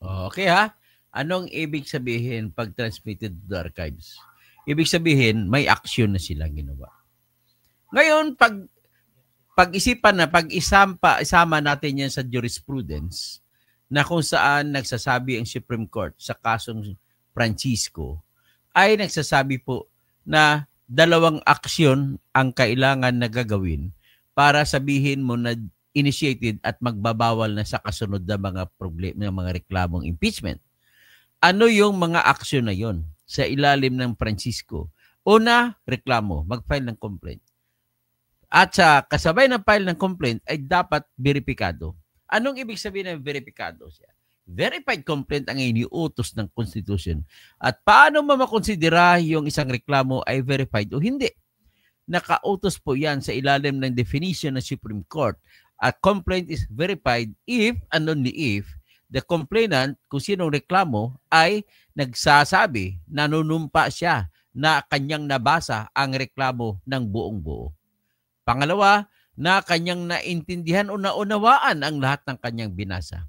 Oh, okay ha. Anong ibig sabihin pag transmitted to the archives? Ibig sabihin, may action na sila ginawa. Ngayon, pag-isipan na, isama natin yan sa jurisprudence na kung saan nagsasabi ang Supreme Court sa kasong Francisco, ay nagsasabi po na dalawang aksyon ang kailangan na gagawin para sabihin mo na initiated at magbabawal na sa kasunod na mga problema, ng mga reklamong impeachment. Ano yung mga aksyon na yon sa ilalim ng Francisco? Una, reklamo, mag-file ng complaint. At sa kasabay ng file ng complaint ay dapat veripikado. Anong ibig sabihin ng veripikado siya? Verified complaint ang iniutos ng Constitution. At paano makonsidera yung isang reklamo ay verified o hindi? Nakautos po yan sa ilalim ng definition ng Supreme Court. A complaint is verified if and only if the complainant, kung sinong reklamo, ay nagsasabi, nanunumpa siya na kanyang nabasa ang reklamo ng buong buo. Pangalawa, na kanyang naintindihan o naunawaan ang lahat ng kanyang binasa.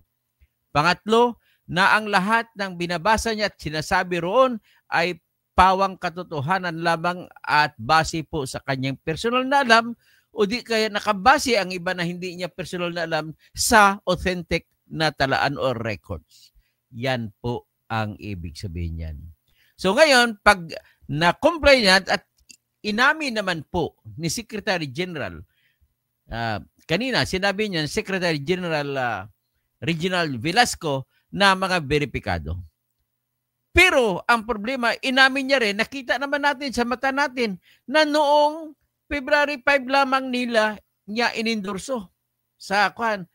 Pangatlo, na ang lahat ng binabasa niya at sinasabi roon ay pawang katotohanan lamang at base po sa kanyang personal na alam o di kaya nakabase ang iba na hindi niya personal na alam sa authentic na talaan or records. Yan po ang ibig sabihin yan. So ngayon, pag na-complain yan at inamin naman po ni Secretary General, kanina sinabi niya, Secretary General Reginald Velasco na mga veripikado. Pero ang problema, inamin niya rin, nakita naman natin sa mata natin na noong February 5 lamang niya inendorso sa kwan.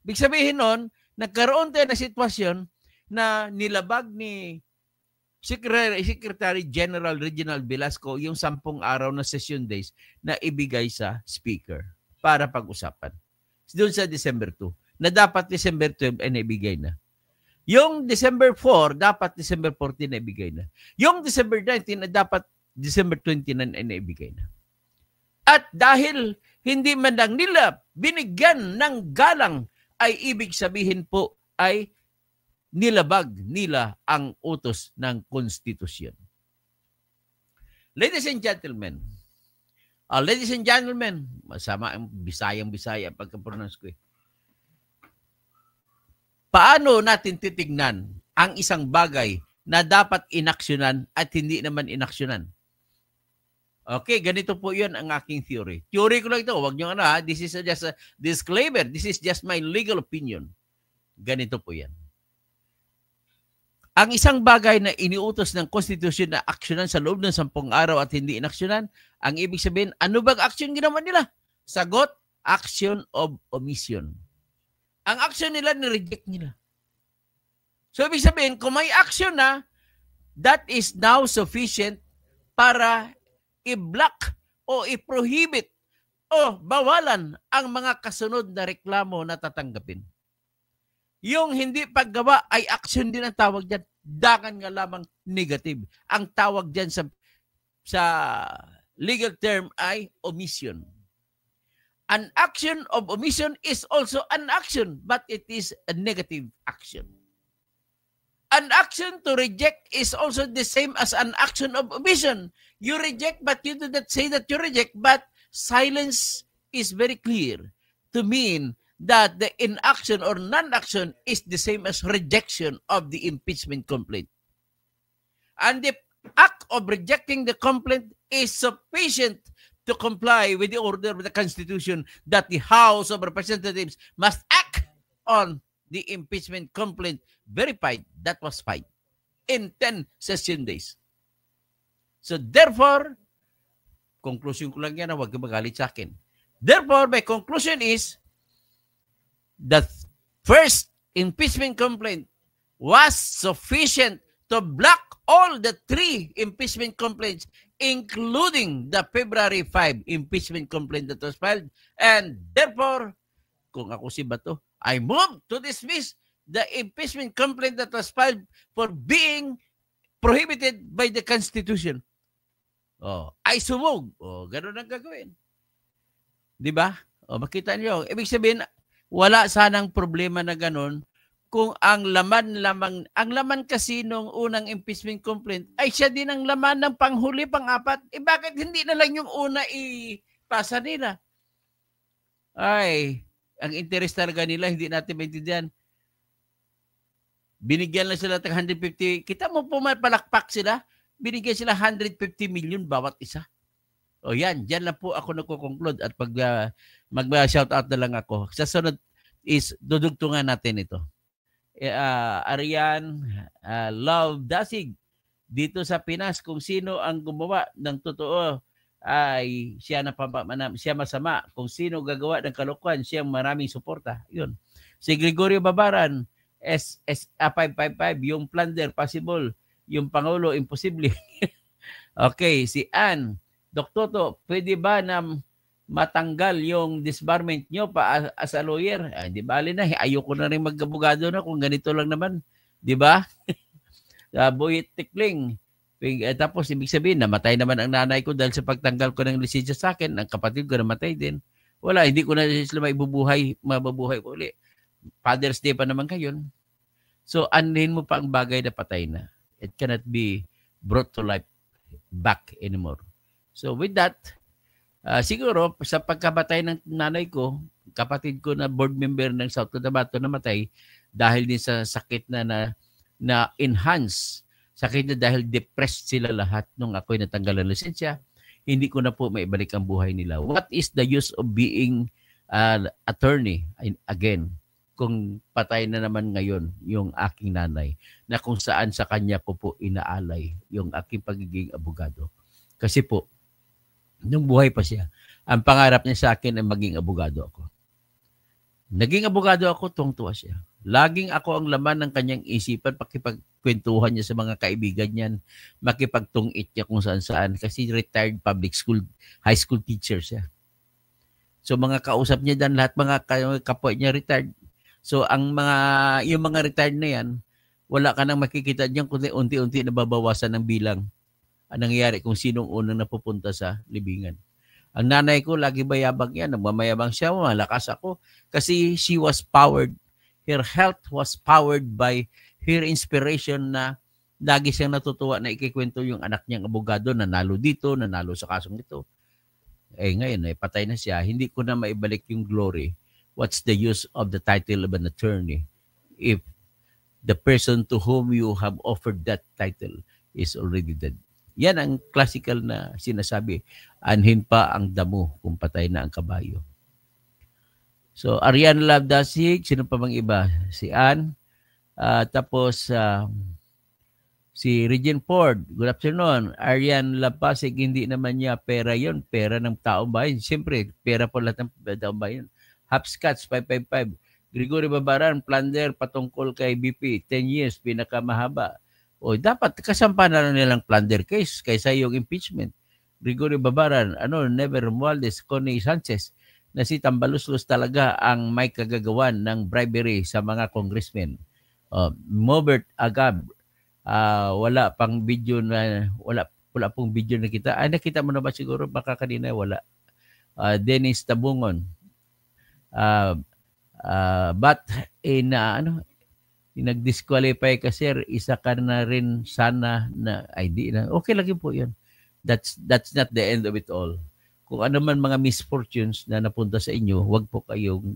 Big sabihin nun, nagkaroon tayo na sitwasyon na nilabag ni Secretary General Reginald Velasco yung 10 araw na session days na ibigay sa speaker para pag-usapan. Doon sa December 2, na dapat December 12 ay naibigay na. Yung December 4, dapat December 14 na ibigay na. Yung December 19 na dapat December 29 ay naibigay na. At dahil hindi man lang nila binigyan ng galang, ay ibig sabihin po ay nilabag nila ang utos ng konstitusyon. Ladies and gentlemen, masama ang Bisayang-Bisaya pagka-pronounce ko eh. Paano natin titignan ang isang bagay na dapat inaksyonan at hindi naman inaksyonan? Okay, ganito po yun ang aking theory. Theory ko lang ito. Huwag nyo this is just a disclaimer. This is just my legal opinion. Ganito po yan. Ang isang bagay na iniutos ng konstitusyon na aksyonan sa loob ng 10 araw at hindi inaksyonan, ang ibig sabihin, ano bang aksyon ginawa nila? Sagot, action of omission. Ang action nila, nireject nila. So, ibig sabihin, kung may action na, that is now sufficient para i-block o i-prohibit o bawalan ang mga kasunod na reklamo na tatanggapin. Yung hindi paggawa ay action din ang tawag dyan. Dakan nga lamang negative. Ang tawag dyan sa legal term ay omission. An action of omission is also an action, but it is a negative action. An action to reject is also the same as an action of omission. You reject, but you do not say that you reject, but silence is very clear to mean that the inaction or non-action is the same as rejection of the impeachment complaint. And the act of rejecting the complaint is sufficient to comply with the order of the Constitution that the House of Representatives must act on the impeachment complaint verified that was filed in 10 session days. So therefore, conclusion ko lang yan na huwag ka magalit sa akin. Therefore, my conclusion is the first impeachment complaint was sufficient to block all the 3 impeachment complaints, including the February 5 impeachment complaint that was filed. And therefore, kung ako si Bato, I move to dismiss the impeachment complaint that was filed for being prohibited by the Constitution. Ay sumog. Ganun ang gagawin. Di ba? Makita niyo. Ibig sabihin, wala sanang problema na ganun kung ang laman kasi nung unang impeachment complaint ay siya din ang laman ng panghuli, pang-apat. Bakit hindi na lang yung una ipasa nila? Ay, ang interest talaga nila, hindi natin maintindihan. Binigyan lang sila ng 150. Kita mo pumapalakpak sila. Binigyan sila 150 million bawat isa. Yan. Diyan lang po ako nagko-conclude. At pag mag-shoutout na lang ako. Sa sunod is dudugtungan natin ito. Arian Love Dasig. Dito sa Pinas, kung sino ang gumawa ng totoo ay siya masama. Kung sino gagawa ng kalokohan, siyang maraming suporta. Yun. Si Gregorio Babaran, S555, yung plunder, possible. Yung Pangulo, imposible. Okay, si Ann, Dok Toto, pwede ba na matanggal yung disbarment nyo pa as a lawyer? Di bali na, ayoko na rin mag-abogado na kung ganito lang naman. Di ba? Boy Tikling. Tapos, ibig sabihin, namatay naman ang nanay ko dahil sa pagtanggal ko ng lisensya sa akin. Ang kapatid ko namatay din. Wala, hindi ko na sila mabubuhay ko ulit. Father's Day pa naman ngayon. So, anuhin mo pa ang bagay na patay na. It cannot be brought to life back anymore. So, with that, siguro, sa pagkabatay ng nanay ko, kapatid ko na board member ng South Cotabato namatay dahil din sa sakit na enhance. Sakit na dahil depressed sila lahat nung ako'y natanggal ng lisensya. Hindi ko na po maibalik ang buhay nila. What is the use of being attorney? Again, kung patay na naman ngayon yung aking nanay, na kung saan sa kanya ko po inaalay yung aking pagiging abogado. Kasi po, nung buhay pa siya, ang pangarap niya sa akin ay maging abogado ako. Naging abogado ako, tuwang-tuwa siya. Laging ako ang laman ng kanyang isipan, pakipagkwentuhan niya sa mga kaibigan niyan, makipagtungit niya kung saan-saan, kasi retired public school, high school teacher siya. So mga kausap niya dyan, lahat mga kapwa niya retired. So yung mga retired na yan, wala ka nang makikita diyan kundi unti-unti nababawasan ng bilang. Ang nangyayari kung sinong unang napupunta sa libingan. Ang nanay ko lagi bayabang yan, nagmamayabang siya, malakas ako kasi she was powered. Her health was powered by her inspiration na lagi siyang natutuwa na ikikwento yung anak niyang abogado, nanalo dito, nanalo sa kasong ito. Ngayon, patay na siya, hindi ko na maibalik yung glory. What's the use of the title of an attorney if the person to whom you have offered that title is already dead? Yan ang classical na sinasabi. Anhin pa ang damo kung patay na ang kabayo. So, Arian Labdasig, sino pa bang iba? Si Ann. Tapos, si Regine Ford, good afternoon. Arian Labdasig, hindi naman niya pera yon, pera ng taong bayan. Siyempre, pera po lahat ng taong bayan. Hopscotch, 555. Gregorio Babaran, plunder patungkol kay BP, 10 years, pinakamahaba. Dapat kasampa na lang nilang plunder case kaysa yung impeachment. Gregorio Babaran, Never Romualdez, Connie Sanchez, na si Tambaluslos talaga ang may kagagawan ng bribery sa mga congressmen. Mobert Agab, wala pang video na, wala pong video na kita. Nakita mo na ba siguro? Baka kanina wala. Dennis Tabungon, but nag-disqualify ka sir, isa ka na rin sana na ID na. Okay lang po yun. That's not the end of it all. Kung ano man mga misfortunes na napunta sa inyo, wag po kayong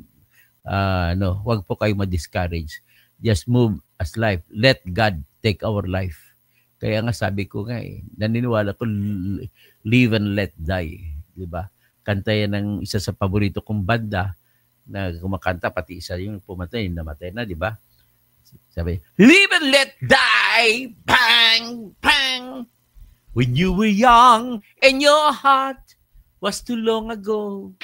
ma-discourage. Just move as life. Let God take our life. Kaya nga sabi ko nga naniniwala ko, live and let die. Diba? Kanta yan ng isa sa paborito kong banda na kumakanta, pati isa yung pumatay, namatay na, di ba? Sabi, live and let die, bang, bang. when you were young and your heart was too long ago.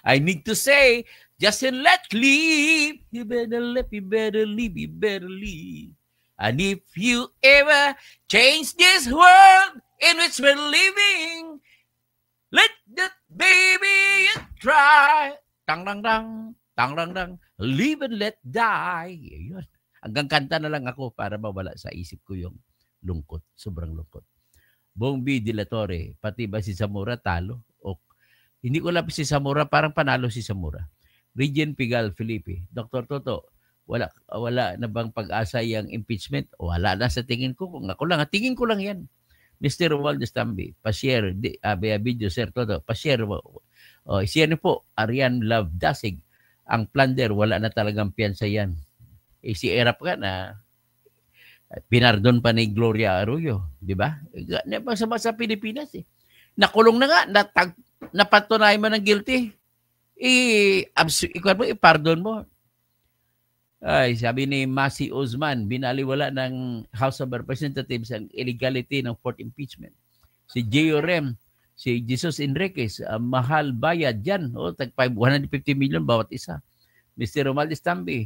I need to say, just let leave. You better let, you better leave, you better leave. And if you ever change this world in which we're living, let that baby try. Tang-dang-dang, tang-dang-dang, live and let die. Yun. Hanggang kanta na lang ako para mawala sa isip ko yung lungkot. Sobrang lungkot. Bong B. De La Torre, pati ba si Zamora talo? O, hindi ko lang si Zamora, parang panalo si Zamora. Regine Pigal, Felipe. Dr. Toto, wala na bang pag-asa yung impeachment? Wala na sa tingin ko. Kung ako lang, tingin ko lang yan. Mr. Waldo Stambi, pa-share, video, Sir Toto, pa-share. Share niyo po, Arian Love Dasig. Ang plunder, wala na talagang piyansa yan. Si Erap ka na, pinardon pa ni Gloria Arroyo, di ba? Masama sa Pilipinas eh. Nakulong na nga, napatunayan mo ng guilty. I-pardon mo. Ay, sabi ni Masi Osman, binaliwala ng House of Representatives ang illegality ng fourth impeachment. Si J.O.R.M., si Jesus Enriquez, mahal bayad dyan. Tag 150 million bawat isa. Mr. Romualdez Tambi,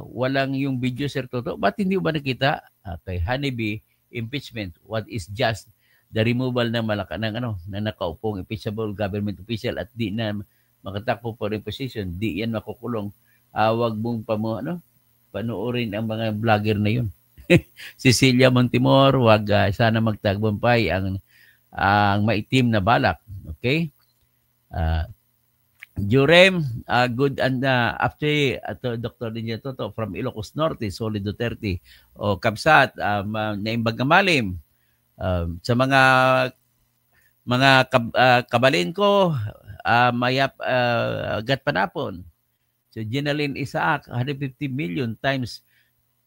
walang yung video, Sir Toto. Ba't hindi ba nakita? Kay Honeybee, impeachment, what is just the removal ng na nakaupong impeachable government official at di na makatakbo for reposition, di yan makukulong. Wag mong panoorin ang mga vlogger na yun. Cecilia Montemor, wag sana magtagumpay ang maitim na balak. Okay? Jurem, good and after Dr. Dinyo Toto from Ilocos Norte, Solid Duterte. O Kabsat, naimbag malim. Sa mga kabalin ko, mayap agat panapon. So Jenaline Isaac, 150 million times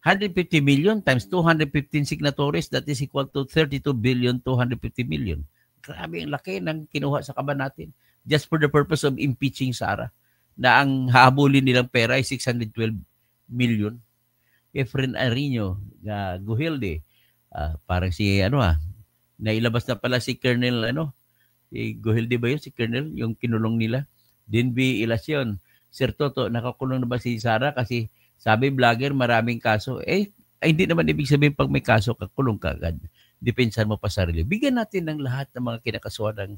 215 signatories, that is equal to 32 billion 250 million. Grabe ang laki ng kinuha sa kaban natin just for the purpose of impeaching Sara, na ang hahabulin nilang pera ay 612 million. Efren Arino, Guhilde, parang si nailabas na pala si Colonel si Guhilde ba yun, si Colonel yung kinulong nila. Dinby Ilacion, Sir Toto, nakakulong na ba si Sara? Kasi sabi vlogger, maraming kaso. Hindi naman ibig sabihin pag may kaso, kakulong ka agad. Depensan mo pa sarili. Bigyan natin ng lahat ng mga kinakasuhan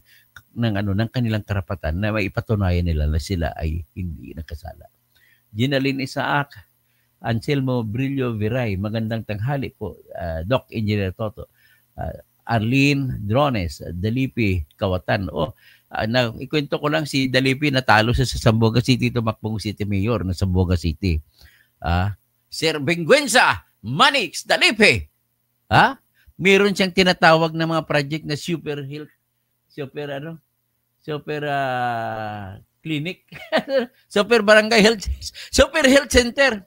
ng kanilang karapatan na maipatunayan nila na sila ay hindi nakasala. Jenaline Isaac, Anselmo Brillo Viray, magandang tanghali po. Doc Engineer Toto. Arlene Drones, Dalipi, Kawatan. Ikwento ko lang si Dalipi natalo sa Zamboanga City, tumakbong City Mayor na Zamboanga City. Sir Benguenza Manix Dalipi. Meron siyang tinatawag na mga project na super clinic, super barangay health, super health center.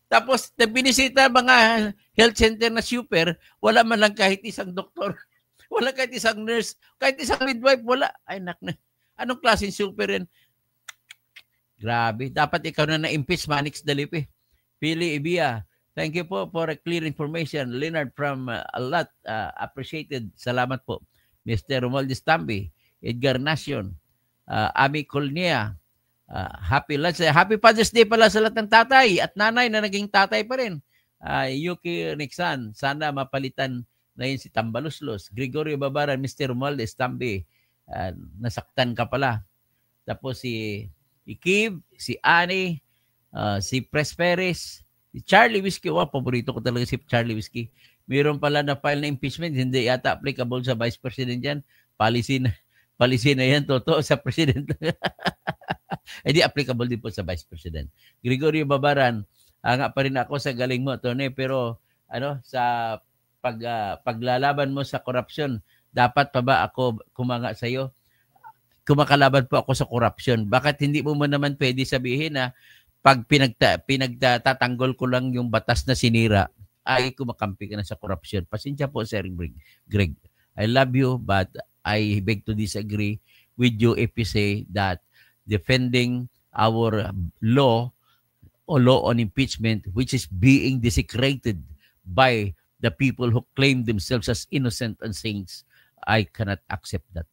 Tapos binisita mga health center na super, wala man lang kahit isang doktor. Wala kahit isang nurse, kahit isang midwife, wala. Ay, na. Anong klaseng super yan? Grabe. Dapat ikaw na na-impeach, Manix Dalipi. Pili Ibia, thank you po for a clear information. Leonard from a lot appreciated. Salamat po. Mr. Romualdez Tambi, Edgar Nacion, Ami Colnia, happy Father's Day pala sa lahat ng tatay at nanay na naging tatay pa rin. Yuki Nixon, sana mapalitan na yun si Tambaluslos. Gregorio Babaran, Mr. Romualdez Tambi, nasaktan ka pala. Tapos si Ikib, si Ani, si Pres Perez, si Charlie Whiskey. Paborito ko talaga si Charlie Whiskey. Mayroon pala na file na impeachment, hindi yata applicable sa Vice President yan. Policy na yan, Toto, sa President. Hindi applicable din po sa Vice President. Gregorio Babaran, nga pa rin ako sa galing mo, Tony, pero sa paglalaban mo sa korupsyon, dapat pa ba ako sa iyo? Kumakalaban po ako sa korupsyon. Bakit hindi mo naman pwede sabihin na pag pinagtatanggol ko lang yung batas na sinira, ay kumakampi ka na sa korupsyon? Pasensya po, Sir Greg. I love you, but I beg to disagree with you if you say that defending our law on impeachment, which is being desecrated by the people who claim themselves as innocent and saints. I cannot accept that.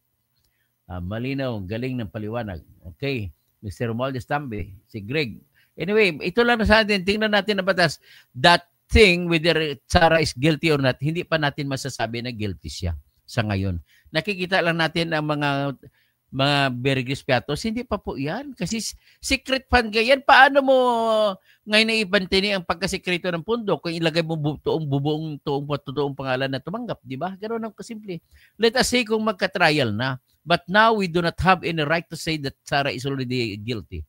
Malinaw, galing ng paliwanag. Okay, Mr. Romualdez Tambe, si Greg. Anyway, ito lang na sa atin. Tingnan natin ang batas. That thing, whether Sara is guilty or not, hindi pa natin masasabi na guilty siya sa ngayon. Nakikita lang natin ang mga Bergis Piatos, hindi pa po yan. Kasi secret fund yan. Paano mo ngayon naibantini ang pagkasekreto ng pundo kung ilagay mo totoong pangalan na tumanggap, di ba? Ganoon ang kasimple. Let us say kung magka-trial na. But now we do not have any right to say that Sara is already guilty.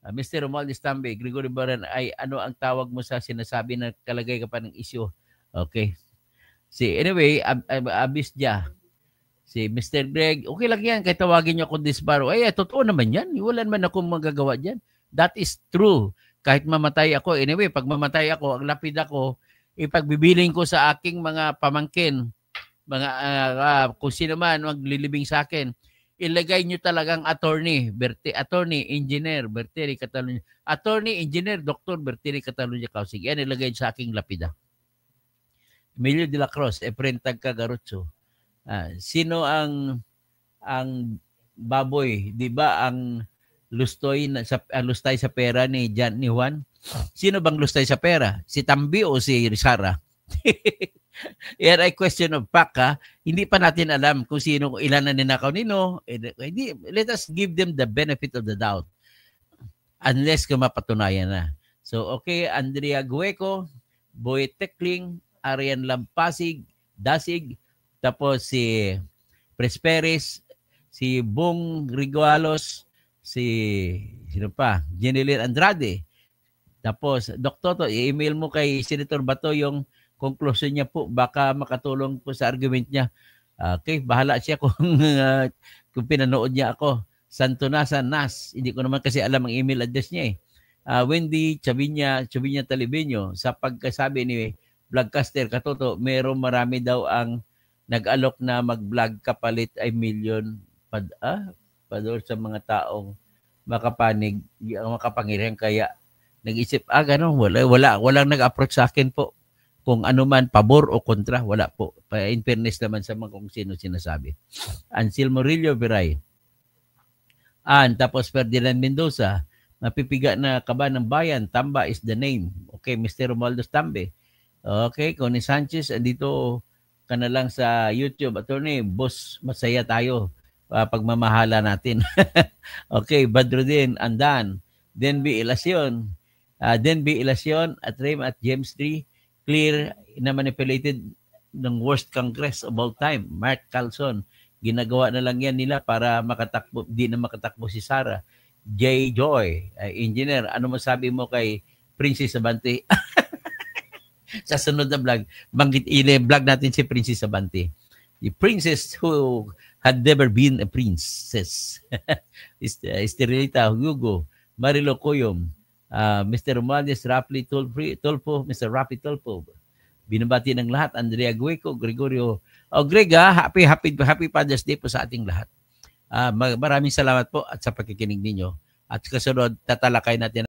Mr. Romualdez Tambe, Gregory Baran, ay ano ang tawag mo sa sinasabi na kalagay ka pa ng issue? Okay. Anyway, Abisja. Si Mr. Greg, okay lang yan, kahit tawagin niyo ako disbaro. Ay, totoo naman yan. Wala naman akong magagawa dyan. That is true. Kahit mamatay ako, anyway, pag mamatay ako, ang lapid ako, ipagbibiling ko sa aking mga pamangkin, kung sino man maglilibing sa akin, ilagay niyo talagang attorney, engineer, Berteri Catalunya. Attorney, engineer, Dr. Berteri Catalunya Kausig. Yan, ilagay sa aking lapida. Emilio de la Cruz, Efren Tagcagarutso. Sino ang baboy, 'di ba, ang lustay sa pera ni Juan? Sino bang lustay sa pera? Si Tambi o si Sara? Yan ay question of fact, ha? Hindi pa natin alam kung sino, ilan na ninakaw nino. Let us give them the benefit of the doubt unless kung mapatunayan na. So okay, Andrea Gueco, Boy Tekling, Arian Lampasig, Dasig, tapos si Presperis, si Bong Rigualos, sino pa? Jeneline Andrade. Tapos, Dr. i-email mo kay Senator Bato yung conclusion niya po. Baka makatulong po sa argument niya. Okay, bahala siya kung pinanood niya ako. Santo Nasa Nas. Hindi ko naman kasi alam ang email address niya eh. Wendy Chaviña Talibeño, sa pagkasabi ni Vlogcaster Katoto, marami daw ang nag-alok na mag-vlog kapalit ay milyon pador sa mga taong makapanig, makapangyarihan, kaya nag-isip, gano'n, walang nag-approach sa akin po. Kung ano man, pabor o kontra, wala po. In fairness naman sa mga kung sino sinasabi. Ansel Murillo Viray. Tapos Ferdinand Mendoza, mapipiga na kaba ng bayan, Tamba is the name. Okay, Mr. Romualdez Tambe. Okay, Connie Sanchez, andito ka na lang sa YouTube. Attorney, boss, masaya tayo. Pagmamahala natin. Okay, Badruddin Andan. Denby Ilacion. Denby Ilacion at Rem at James 3. Clear na manipulated ng worst Congress of all time. Mark Carlson. Ginagawa na lang yan nila para makatakbo, di na makatakbo si Sara. J. Joy, engineer, ano masabi mo kay Princess Abante? Sa sunod na vlog, vlog natin si Princess Abante. The princess who had never been a princess. Esterelita Hugo, Marilo Coyom, Mr. Romualdez, Tolpo, Mr. Rapi Tolpo. Binabati ng lahat, Andrea Gueco, Gregorio. Greg, happy Father's Day po sa ating lahat. Maraming salamat po at sa pakikinig ninyo. At kasunod, tatalakay natin